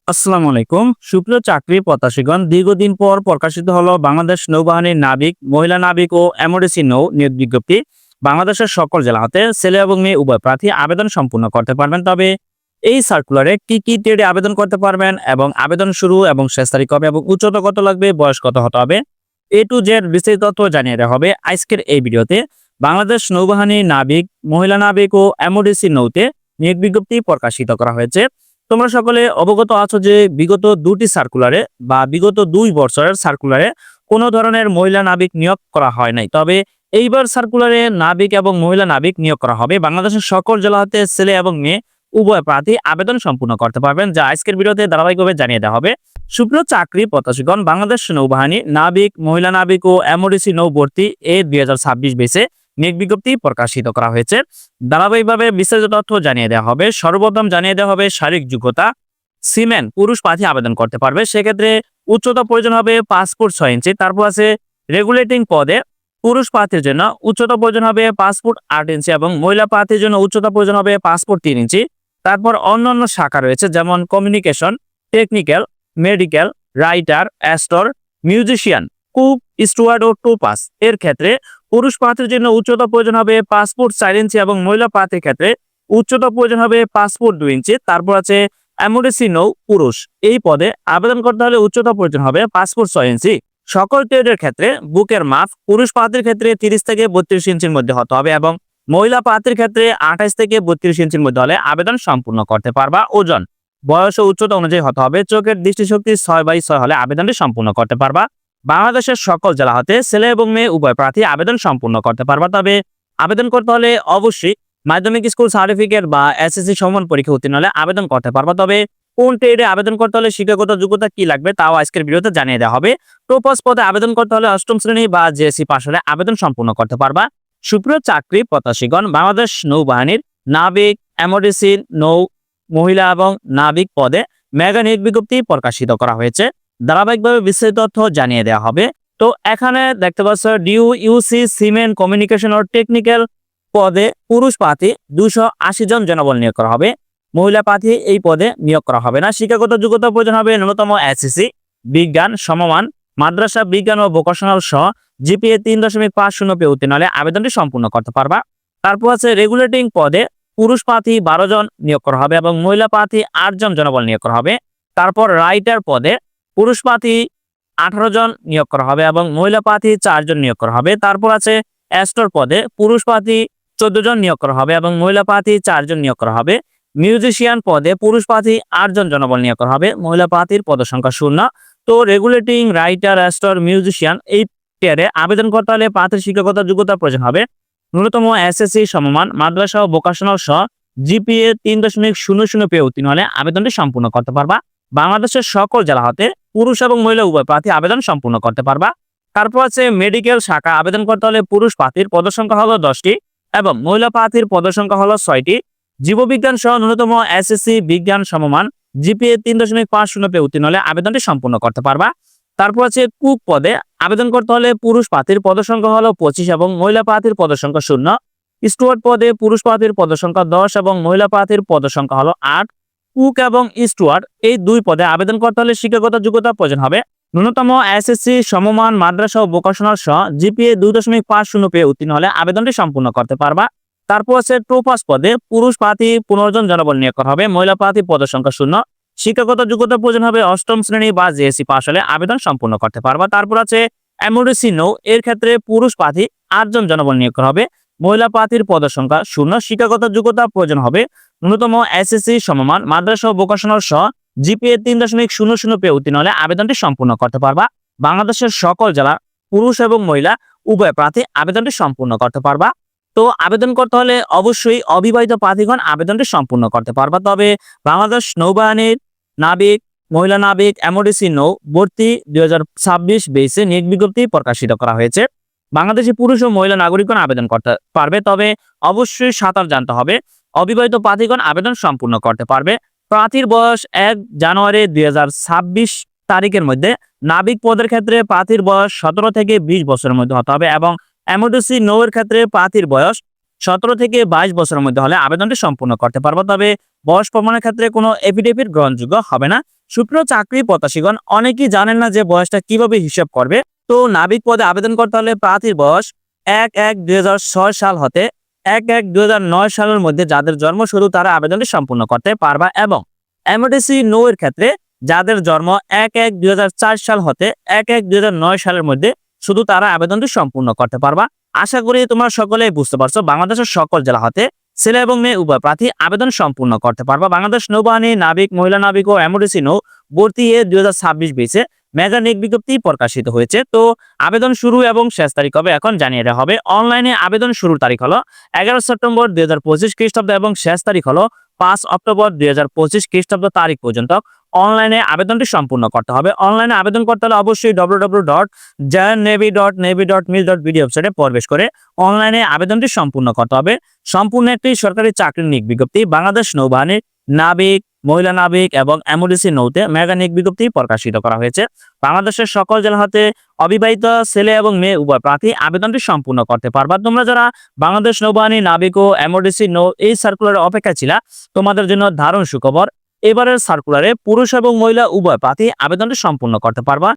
আসসালামু আলাইকুম। সুপ্রিয় চাকরি প্রত্যাশীগণ, দীর্ঘদিন পর প্রকাশিত হলো বাংলাদেশ নৌবাহিনীর নাবিক, মহিলা নাবিক ও এমওডিসি নৌ নিয়োগ বিজ্ঞপ্তি। বাংলাদেশের সকল জেলা হতে ছেলে এবং মেয়ে উভয় প্রার্থী আবেদন সম্পূর্ণ করতে পারবেন। তবে এই সার্কুলারে কি কি ট্রেডে আবেদন করতে পারবেন এবং আবেদন শুরু এবং শেষ তারিখ কবে এবং উচ্চতা কত লাগবে, বয়স কত হতে হবে, এ টু জেড বিস্তারিত তথ্য জানিয়ে দেওয়া হবে আজকের এই ভিডিওতে। বাংলাদেশ নৌবাহিনীর নাবিক, মহিলা নাবিক ও এমওডিসি নৌতে নিয়োগ বিজ্ঞপ্তি প্রকাশিত করা হয়েছে। তোমরা সকলে অবগত আছো যে বিগত দুটি সার্কুলারে বা বিগত 2 বছরের সার্কুলারে কোনো ধরনের মহিলা নাবিক নিয়োগ করা হয় নাই। তবে এইবার সার্কুলারে নাবিক এবং মহিলা নাবিক নিয়োগ করা হবে। বাংলাদেশের সকল জেলা হতে ছেলে এবং মেয়ে উভয় প্রার্থী আবেদন সম্পূর্ণ করতে পারবেন, যা আজকের ভিডিওতে ধারাবাহিকভাবে জানিয়ে দেওয়া হবে। সুপ্রিয় চাকরি প্রত্যাশীগণ, বাংলাদেশ নৌবাহিনী নাবিক, মহিলা নাবিক ও এমওডিসি নৌ ভর্তি 2026 বেসে নিয়োগ বিজ্ঞপ্তি প্রকাশিত করা হয়েছে। ধারাবাহিকভাবে বিস্তারিত তথ্য জানিয়ে দেওয়া হবে। সর্বপ্রথম জানিয়ে দেওয়া হবে শারীরিক যোগ্যতা। সিমেন পুরুষ প্রার্থী আবেদন করতে পারবে। সেক্ষেত্রে উচ্চতা প্রয়োজন হবে 5 ফুট 6 ইঞ্চি। তারপর আছে রেগুলেটিং পদে পুরুষ প্রার্থীর জন্য উচ্চতা প্রয়োজন হবে 5 ফুট 8 ইঞ্চি এবং মহিলা প্রার্থীর জন্য উচ্চতা প্রয়োজন হবে 5 ফুট 3 ইঞ্চি। তারপর অন্যান্য শাখা রয়েছে, যেমন কমিউনিকেশন, টেকনিক্যাল, মেডিকেল, রাইটার, অ্যাস্টর, মিউজিশিয়ান, কুক, স্টুয়ার্ড ও টোপাস। এর ক্ষেত্রে পুরুষ প্রার্থীর জন্য উচ্চতা প্রয়োজন হবে 5 ফুট 4 ইঞ্চি এবং মহিলা প্রার্থীর ক্ষেত্রে উচ্চতা প্রয়োজন হবে 5 ফুট 2 ইঞ্চি। তারপর আছে এমওডিসি নৌ পুরুষ, এই পদে আবেদন করতে হলে উচ্চতা প্রয়োজন হবে 5 ফুট 6 ইঞ্চি। সকল ট্রেডের ক্ষেত্রে বুকের মাপ পুরুষ প্রার্থীর ক্ষেত্রে 30 থেকে 32 ইঞ্চির মধ্যে হতে হবে এবং মহিলা প্রার্থীর ক্ষেত্রে 28 থেকে 32 ইঞ্চির মধ্যে হলে আবেদন সম্পূর্ণ করতে পারবা। ওজন, বয়স ও উচ্চতা অনুযায়ী হতে হবে। চোখের দৃষ্টিশক্তি 6/6 হলে আবেদনটি সম্পূর্ণ করতে পারবা। বাংলাদেশের সকল জেলা হতে ছেলে এবং মেয়ে উভয় প্রার্থী আবেদন সম্পূর্ণ করতে পারবা। তবে আবেদন করতে হলে অবশ্যই মাধ্যমিক স্কুল সার্টিফিকেট বা এসএসসি সমমান পরীক্ষা উত্তীর্ণ হলে আবেদন করতে পারবা। তবে কোন ট্রেডে আবেদন করতে হলে শিক্ষাগত যোগ্যতা কি লাগবে তাও আজকের ভিডিওতে জানিয়ে দেওয়া হবে। টোপাস পদে আবেদন করতে হলে 8ম শ্রেণী বা জেএসসি পাস হলে আবেদন সম্পূর্ণ করতে পারবা। সুপ্রিয় চাকরি প্রত্যাশীগণ, বাংলাদেশ নৌবাহিনীর নাবিক, এমওডিসি নৌ মহিলা এবং নাবিক পদে মেগা নিয়োগ বিজ্ঞপ্তি প্রকাশিত করা হয়েছে। ধারাবাহিকভাবে বিস্তারিত তথ্য জানিয়ে দেওয়া হবে। তো এখানে দেখতে পাচ্ছ ডিইউসি সিমেন্ট কমিউনিকেশন ও টেকনিক্যাল পদে পুরুষ প্রার্থী 280 জন জনবল নিয়োগ করা হবে। মহিলা প্রার্থী এই পদে নিয়োগ করা হবে না। শিক্ষাগত যোগ্যতা প্রয়োজন হবে ন্যূনতম এসএসসি, বিজ্ঞান সমমান, মাদ্রাসা বিজ্ঞান ও ভোকেশনাল সহ জিপিএ 3.50 পেয়ে উত্তীর্ণ হলে আবেদনটি সম্পূর্ণ করতে পারবা। তারপর আছে রেগুলেটিং পদে পুরুষ প্রার্থী 12 জন নিয়োগ করা হবে এবং মহিলা প্রার্থী 8 জন জনবল নিয়োগ করা হবে। তারপর রাইটার পদে পুরুষ প্রার্থী 18 জন নিয়োগ করা হবে এবং মহিলা প্রার্থী 4 জন নিয়োগ করা হবে। তারপর আছে অ্যাস্টর পদে পুরুষ প্রার্থী 14 জন নিয়োগ করা হবে এবং মহিলা প্রার্থী 4 জন নিয়োগ করা হবে। মিউজিশিয়ান পদে পুরুষ প্রার্থী 8 জন জনবল নিয়োগ করা হবে। মহিলা প্রার্থীর পদসংখ্যা 0। তো রেগুলেটিং, রাইটার, অ্যাস্টর, মিউজিশিয়ান এই টিয়ারে আবেদন করতে হলে প্রার্থীর শিক্ষাগত যোগ্যতা প্রয়োজন হবে ন্যূনতম এসএসসি সমমান, মাদ্রাসা ও ভোকেশনাল সহ জিপিএ 3.00 পেয়ে উত্তীর্ণ হলে আবেদনটি সম্পূর্ণ করতে পারবা। বাংলাদেশের সকল জেলা হতে পুরুষ এবং মহিলা উভয় প্রার্থী আবেদন সম্পূর্ণ করতে পারবা। তারপর আছে মেডিকেল শাখা, আবেদন করতে হলে পুরুষ প্রার্থীর পদসংখ্যা হলো 10টি এবং মহিলা প্রার্থীর পদসংখ্যা হলো 6টি। জীববিজ্ঞান সহ ন্যূনতম এসএসসি বিজ্ঞান সমমান জিপিএ 3.50 পেয়ে উত্তীর্ণ হলে আবেদনটি সম্পূর্ণ করতে পারবা। তারপর আছে কুক পদে আবেদন করতে হলে পুরুষ প্রার্থীর পদসংখ্যা হলো 25 এবং মহিলা প্রার্থীর পদসংখ্যা 0। স্টুয়ার্ড পদে পুরুষ প্রার্থীর পদসংখ্যা 10 এবং মহিলা প্রার্থীর পদসংখ্যা হলো 8। কুক এবং স্টুয়ার্ড এই দুই পদে আবেদন করতে হলে শিক্ষাগত যোগ্যতা প্রয়োজন হবে ন্যূনতম এসএসসি সমমান, মাদ্রাসা ও ভোকেশনাল সহ জিপিএ 2.50 পেয়ে উত্তীর্ণ হলে আবেদনটি সম্পূর্ণ করতে পারবা। তারপর আছে টোপাস পদে পুরুষ প্রার্থী 15 জন জনবল নিয়োগ করা হবে। মহিলা প্রার্থী পদসংখ্যা 0। শিক্ষাগত যোগ্যতা প্রয়োজন হবে 8ম শ্রেণী বা জেএসসি পাস হলে আবেদন সম্পূর্ণ করতে পারবা। তারপর আছে এমওডিসি নৌ, এর ক্ষেত্রে পুরুষ প্রার্থী 8 জন জনবল নিয়োগ করা হবে। মহিলা প্রার্থীর পদসংখ্যা 0। শিক্ষাগত যোগ্যতা প্রয়োজন হবে ন্যূনতম এসএসসি সমমান, মাদ্রাসা ও ভোকেশনাল সহ জিপিএ 3.00 পেয়ে উত্তীর্ণ হলে আবেদনটি সম্পূর্ণ করতে পারবা। বাংলাদেশের সকল জেলা পুরুষ এবং মহিলা উভয় প্রার্থী আবেদনটি সম্পূর্ণ করতে পারবা। তো আবেদন করতে হলে অবশ্যই অবিবাহিত প্রার্থীগণ আবেদনটি সম্পূর্ণ করতে পারবা। তবে বাংলাদেশ নৌবাহিনীর নাবিক, মহিলা নাবিক, এমওডিসি নৌ ভর্তি 2026 বেসে নিয়োগ বিজ্ঞপ্তি প্রকাশিত করা হয়েছে। বাংলাদেশি পুরুষ ও মহিলা নাগরিকগণ আবেদন করতে পারবে। তবে অবশ্যই সাঁতার জানতে হবে। অবিবাহিত প্রার্থীগণ আবেদন সম্পূর্ণ করতে পারবে। প্রার্থীর বয়স 1 জানুয়ারি 2026 তারিখের মধ্যে। নাবিক পদের ক্ষেত্রে প্রার্থীর বয়স 17 থেকে 20 বছরের মধ্যে হতে হবে এবং এমওডিসি নৌয়ের ক্ষেত্রে প্রার্থীর বয়স 17 থেকে 22 বছরের মধ্যে হলে আবেদনটি সম্পূর্ণ করতে পারবে। তবে বয়স প্রমাণের ক্ষেত্রে কোনো এফিডেভিট গ্রহণযোগ্য হবে না। সুপ্রিয় চাকরি প্রত্যাশীগণ, অনেকেই জানেন না যে বয়সটা কিভাবে হিসাব করবে। তো নাবিক পদে আবেদন করতে হলে প্রার্থীর বয়স 1-1-2006 সাল হতে 1-1-2009 সালের মধ্যে যাদের জন্ম শুরু তারা আবেদনটি সম্পূর্ণ করতে পারবা, এবং এমডিসি নো এর ক্ষেত্রে যাদের জন্ম 1-1-2004 সাল হতে 1-1-2009 সালের মধ্যে শুধু তারা আবেদনটি সম্পূর্ণ করতে পারবা। আশা করি তোমরা সকলেই বুঝতে পারছো, বাংলাদেশের সকল জেলা হতে ছেলে এবং মেয়ে উভয় প্রার্থী আবেদন সম্পূর্ণ করতে পারবা। বাংলাদেশ নৌবাহিনী নাবিক, মহিলা নাবিক ও এমডিসি নৌ ভর্তি 2026 বেসে মেগা নিয়োগ বিজ্ঞপ্তি প্রকাশিত হয়েছে। তো আবেদন শুরু এবং শেষ তারিখ হবে এখন জানিয়ে দেওয়া হবে। অনলাইনে আবেদন শুরুর তারিখ হলো 11 সেপ্টেম্বর 2025 খ্রিস্টাব্দ এবং শেষ তারিখ হলো 5 অক্টোবর 2025 খ্রিস্টাব্দ তারিখ পর্যন্ত অনলাইনে আবেদনটি সম্পূর্ণ করতে হবে। অনলাইনে আবেদন করতে হলে অবশ্যই www.jnavy.navy.mil.bd ওয়েবসাইটে প্রবেশ করে অনলাইনে আবেদনটি সম্পূর্ণ করতে হবে। সম্পূর্ণ একটি সরকারি চাকরির নিয়োগ বিজ্ঞপ্তি বাংলাদেশ নৌবাহিনীর নাবিক, মহিলা নাবিক এবং এমডিসি নৌতে মেগা নিয়োগ বিজ্ঞপ্তি প্রকাশিত করা হয়েছে। বাংলাদেশের সকল জেলা হতে অবিবাহিত ছেলে এবং মেয়ে উভয় প্রার্থী আবেদনটি সম্পূর্ণ করতে পারবা। তোমরা যারা বাংলাদেশ নৌবাহিনী নাবিক ও এমডিসি নৌ এই সার্কুলারের অপেক্ষা ছিলা, তোমাদের জন্য দারুণ সুখবর। এবারের সার্কুলারে পুরুষ এবং মহিলা উভয় প্রার্থী আবেদনটি সম্পূর্ণ করতে পারবা।